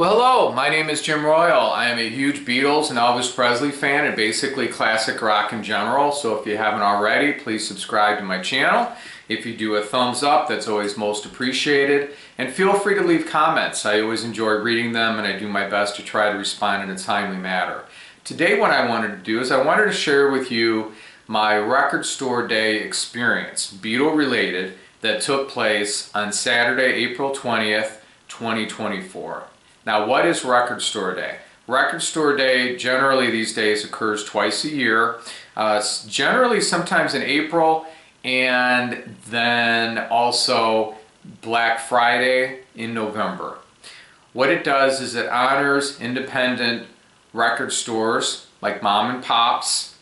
Well, hello, my name is Jim Royal. I am a huge Beatles and Elvis Presley fan and basically classic rock in general. So if you haven't already, please subscribe to my channel. If you do a thumbs up, that's always most appreciated. And feel free to leave comments. I always enjoy reading them and I do my best to try to respond in a timely manner. Today what I wanted to do is I wanted to share with you my record store day experience, Beatle related, that took place on Saturday, April 20th, 2024. Now, what is Record Store Day? Record Store Day generally these days occurs twice a year, generally sometimes in April, and then also Black Friday in November. What it does is it honors independent record stores like mom and pops,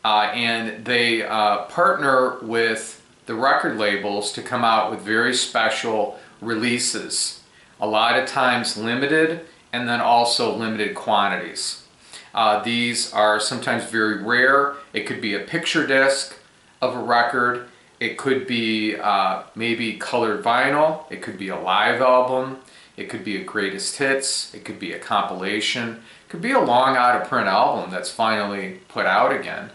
and they partner with the record labels to come out with very special releases. A lot of times limited, and then also limited quantities. These are sometimes very rare. It could be a picture disc of a record. It could be maybe colored vinyl. It could be a live album. It could be a greatest hits. It could be a compilation. It could be a long out of print album that's finally put out again.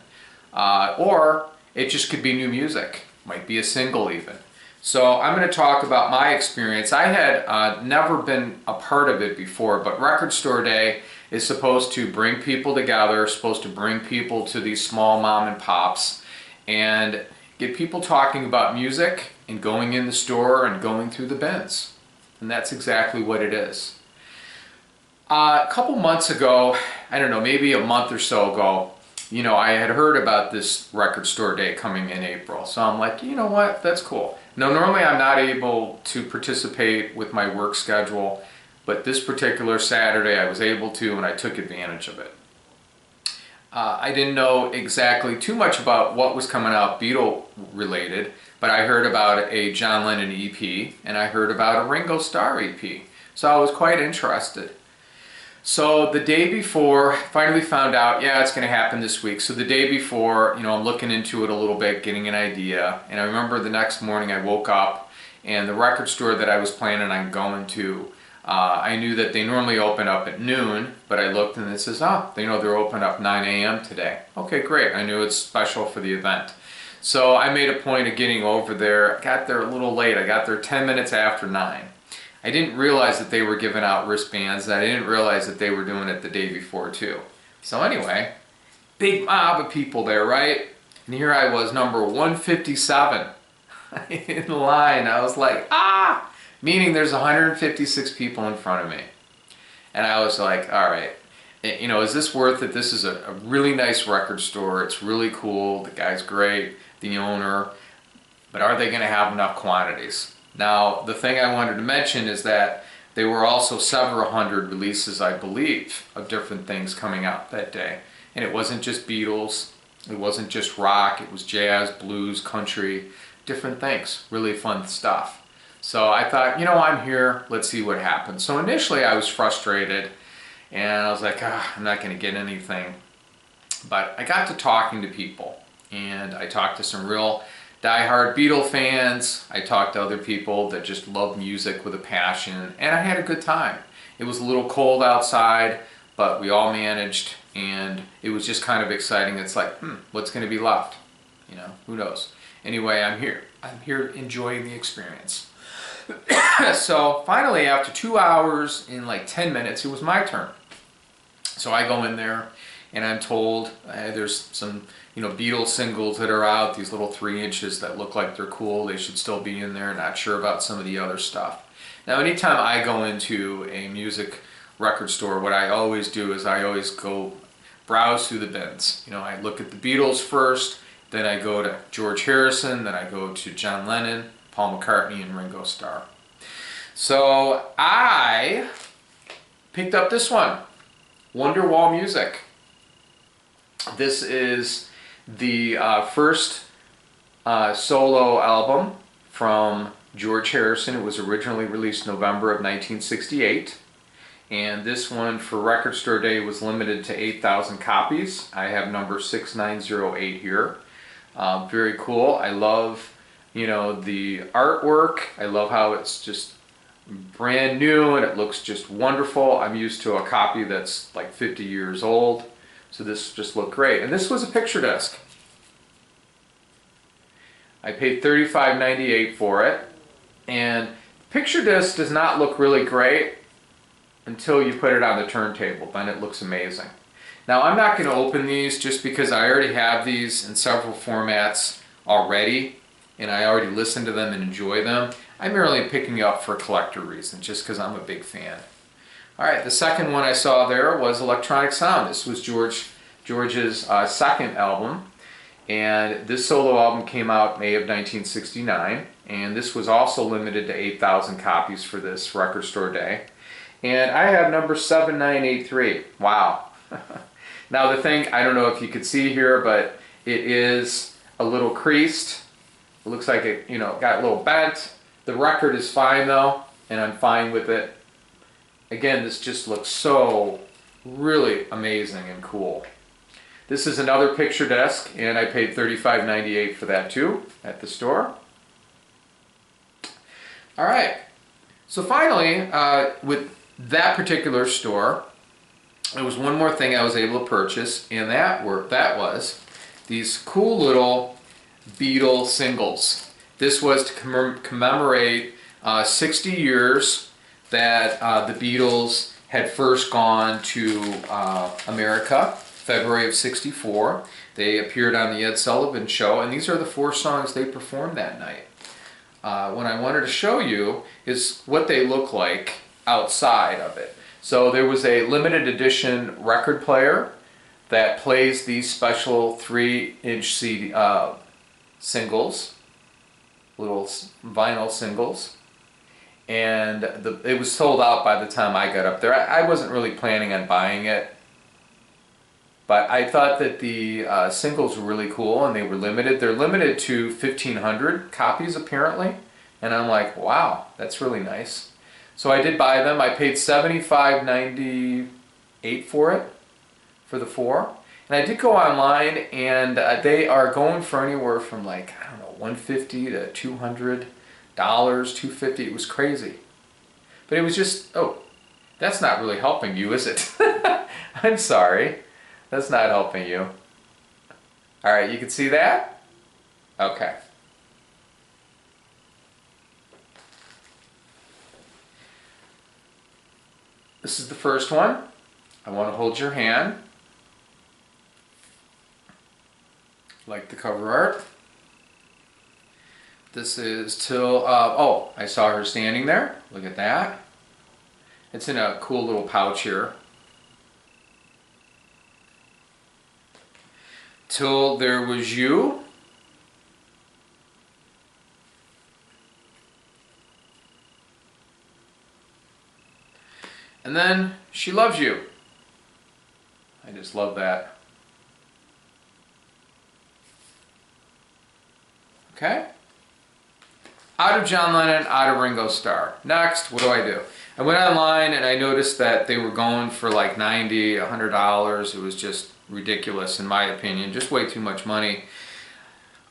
Or it just could be new music. Might be a single even. So I'm going to talk about my experience. I had never been a part of it before, but Record Store Day is supposed to bring people together, supposed to bring people to these small mom and pops and get people talking about music and going in the store and going through the bins. And that's exactly what it is. A couple months ago, I don't know, maybe a month or so ago, I had heard about this Record Store Day coming in April. So I'm like, you know what, that's cool. Now, normally I'm not able to participate with my work schedule, but this particular Saturday I was able to, and I took advantage of it. I didn't know exactly too much about what was coming out Beatle related, but I heard about a John Lennon EP, and I heard about a Ringo Starr EP. So I was quite interested. So the day before, finally found out, yeah, it's going to happen this week. So the day before, I'm looking into it a little bit, getting an idea. And I remember the next morning I woke up and the record store that I was planning on going to, I knew that they normally open up at noon, but I looked and it says, they're open up 9 a.m. today. Okay, great. I knew it's special for the event. So I made a point of getting over there. I got there a little late. I got there 10 minutes after 9. I didn't realize that they were giving out wristbands, and I didn't realize that they were doing it the day before too. So anyway, big mob of people there, right? And here I was, number 157 in line. I was like, meaning there's 156 people in front of me. And I was like, all right, is this worth it? This is a really nice record store. It's really cool. The guy's great, the owner. But are they going to have enough quantities? Now, the thing I wanted to mention is that there were also several hundred releases, I believe, of different things coming out that day. And it wasn't just Beatles, it wasn't just rock, it was jazz, blues, country, different things. Really fun stuff. So I thought, I'm here, let's see what happens. So initially I was frustrated and I was like, I'm not going to get anything. But I got to talking to people and I talked to some real die-hard Beatle fans. I talked to other people that just love music with a passion, and I had a good time. It was a little cold outside, but we all managed, and it was just kind of exciting. It's like, what's going to be left? Who knows? Anyway, I'm here. I'm here enjoying the experience. So finally, after 2 hours and like 10 minutes, it was my turn. So I go in there, and I'm told there's some Beatles singles that are out, these little 3 inches that look like they're cool. They should still be in there. Not sure about some of the other stuff. Now, anytime I go into a music record store, what I always do is I always go browse through the bins. I look at the Beatles first, then I go to George Harrison, then I go to John Lennon, Paul McCartney, and Ringo Starr. So I picked up this one, Wonderwall Music. This is the first solo album from George Harrison. It was originally released November of 1968. And this one for Record Store Day was limited to 8,000 copies. I have number 6908 here. Very cool. I love, the artwork. I love how it's just brand new and it looks just wonderful. I'm used to a copy that's like 50 years old, so this just looked great. And this was a picture disc. I paid $35.98 for it, and picture disc does not look really great until you put it on the turntable. Then it looks amazing. Now I'm not going to open these just because I already have these in several formats already, and I already listen to them and enjoy them. I'm merely picking up for collector reasons, just because I'm a big fan. Alright, the second one I saw there was Electronic Sound. This was George's second album, and this solo album came out May of 1969, and this was also limited to 8,000 copies for this record store day. And I have number 7983. Wow. Now the thing, I don't know if you could see here, but it is a little creased. It looks like it, got a little bent. The record is fine though, and I'm fine with it. Again, this just looks so really amazing and cool. This is another picture disc, and I paid $35.98 for that too at the store. Alright, so finally, with that particular store, there was one more thing I was able to purchase, and that was these cool little Beatle singles. This was to commemorate 60 years that the Beatles had first gone to America, February of '64. They appeared on the Ed Sullivan Show, and these are the 4 songs they performed that night. What I wanted to show you is what they look like outside of it. So there was a limited edition record player that plays these special 3-inch CD singles, little vinyl singles, and it was sold out by the time I got up there. I wasn't really planning on buying it, but I thought that the singles were really cool, and they were limited. They're limited to 1,500 copies apparently, and I'm like, wow, that's really nice. So I did buy them. I paid $75.98 for it, for the 4. And I did go online, and they are going for anywhere from like, I don't know, $150 to $200, $250. It was crazy. But it was just, oh, that's not really helping you, is it? I'm sorry. That's not helping you. All right, you can see that? Okay. This is the first one. I want to hold your hand. Like the cover art. This is till, oh, I saw her standing there. Look at that. It's in a cool little pouch here. Till There Was You. And then She Loves You. I just love that. Okay? Out of John Lennon, out of Ringo Starr. Next, what do? I went online and I noticed that they were going for like $90, $100. It was just ridiculous in my opinion, just way too much money.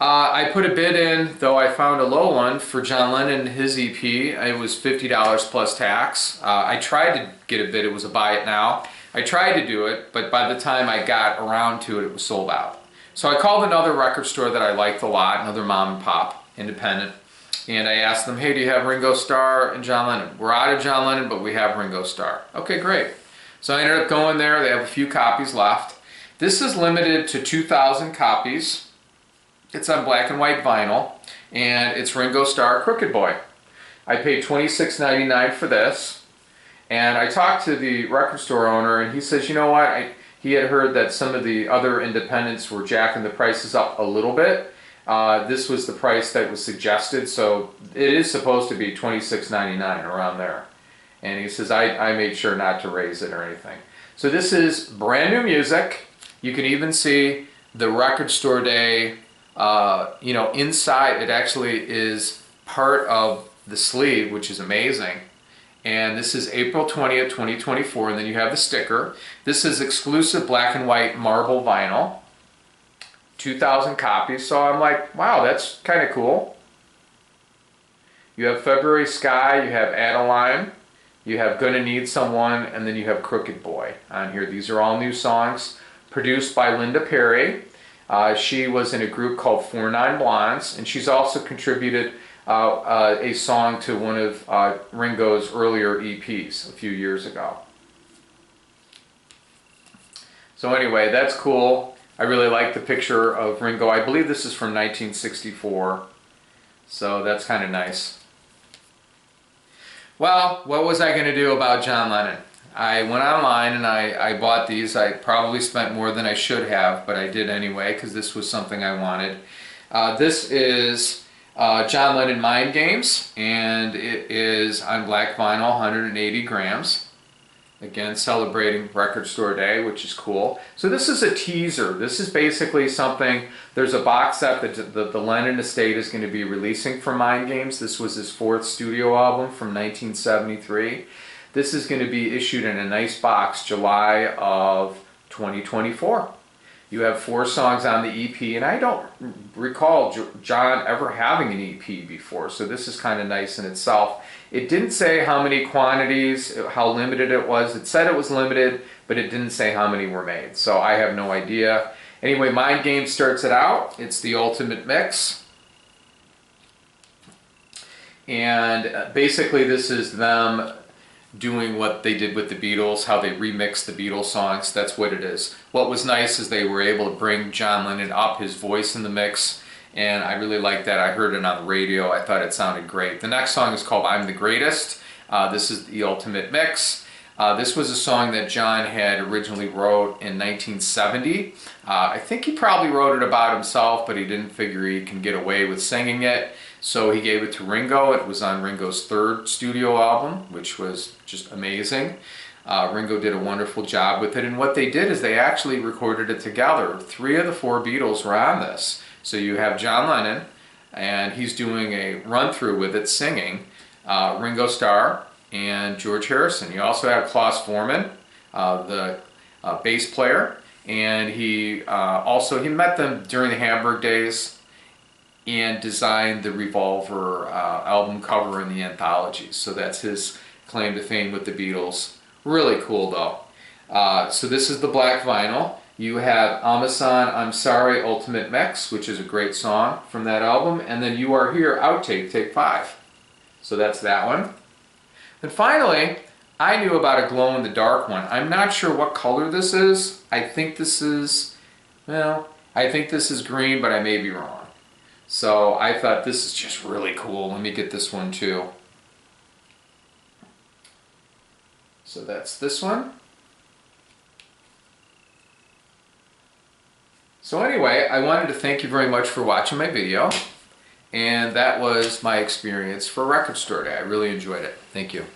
I put a bid in, though I found a low one for John Lennon, his EP. It was $50 plus tax. I tried to get a bid, it was a buy it now. I tried to do it, but by the time I got around to it, it was sold out. So I called another record store that I liked a lot, another mom and pop, independent, and I asked them, hey, do you have Ringo Starr and John Lennon? We're out of John Lennon, but we have Ringo Starr. Okay, great. So I ended up going there. They have a few copies left. This is limited to 2,000 copies. It's on black and white vinyl, and it's Ringo Starr, Crooked Boy. I paid $26.99 for this, and I talked to the record store owner, and he says, you know what, he had heard that some of the other independents were jacking the prices up a little bit. This was the price that was suggested, so it is supposed to be $26.99, around there. And he says, I made sure not to raise it or anything. So this is brand new music. You can even see the record store day. Inside it actually is part of the sleeve, which is amazing. And this is April 20th, 2024, and then you have the sticker. This is exclusive black and white marble vinyl. 2,000 copies, so I'm like, wow, that's kind of cool. You have February Sky, you have Adeline, you have Gonna Need Someone, and then you have Crooked Boy on here. These are all new songs produced by Linda Perry. She was in a group called 49 Blondes, and she's also contributed a song to one of Ringo's earlier EPs a few years ago. So anyway, that's cool. I really like the picture of Ringo. I believe this is from 1964. So that's kind of nice. Well, what was I going to do about John Lennon? I went online and I bought these. I probably spent more than I should have, but I did anyway because this was something I wanted. This is John Lennon Mind Games, and it is on black vinyl, 180 grams. Again, celebrating Record Store Day, which is cool. So this is a teaser. This is basically something, there's a box set that the Lennon estate is going to be releasing for Mind Games. This was his 4th studio album from 1973. This is going to be issued in a nice box July of 2024. You have 4 songs on the EP, and I don't recall John ever having an EP before, so this is kind of nice in itself. It didn't say how many quantities, how limited it was. It said it was limited, but it didn't say how many were made, so I have no idea. Anyway, Mind Games starts it out. It's the ultimate mix. And basically this is them doing what they did with the Beatles, how they remixed the Beatles songs. That's what it is. What was nice is they were able to bring John Lennon up, his voice in the mix, and I really liked that. I heard it on the radio. I thought it sounded great. The next song is called I'm the Greatest. This is the ultimate mix. This was a song that John had originally wrote in 1970. I think he probably wrote it about himself, but he didn't figure he can get away with singing it. So he gave it to Ringo. It was on Ringo's 3rd studio album, which was just amazing. Ringo did a wonderful job with it, and what they did is they actually recorded it together. 3 of the 4 Beatles were on this. So you have John Lennon, and he's doing a run-through with it, singing, Ringo Starr and George Harrison. You also have Klaus Voormann, the bass player, and he met them during the Hamburg days and designed the Revolver album cover in the anthologies. So that's his claim to fame with the Beatles. Really cool though. So this is the black vinyl. You have Amasan, I'm Sorry, Ultimate Mix, which is a great song from that album. And then You Are Here, outtake, take 5. So that's that one. And finally, I knew about a glow-in-the-dark one. I'm not sure what color this is. I think this is, well, I think this is green, but I may be wrong. So I thought this is just really cool. Let me get this one too. So that's this one. So anyway, I wanted to thank you very much for watching my video. And that was my experience for Record Store Day. I really enjoyed it. Thank you.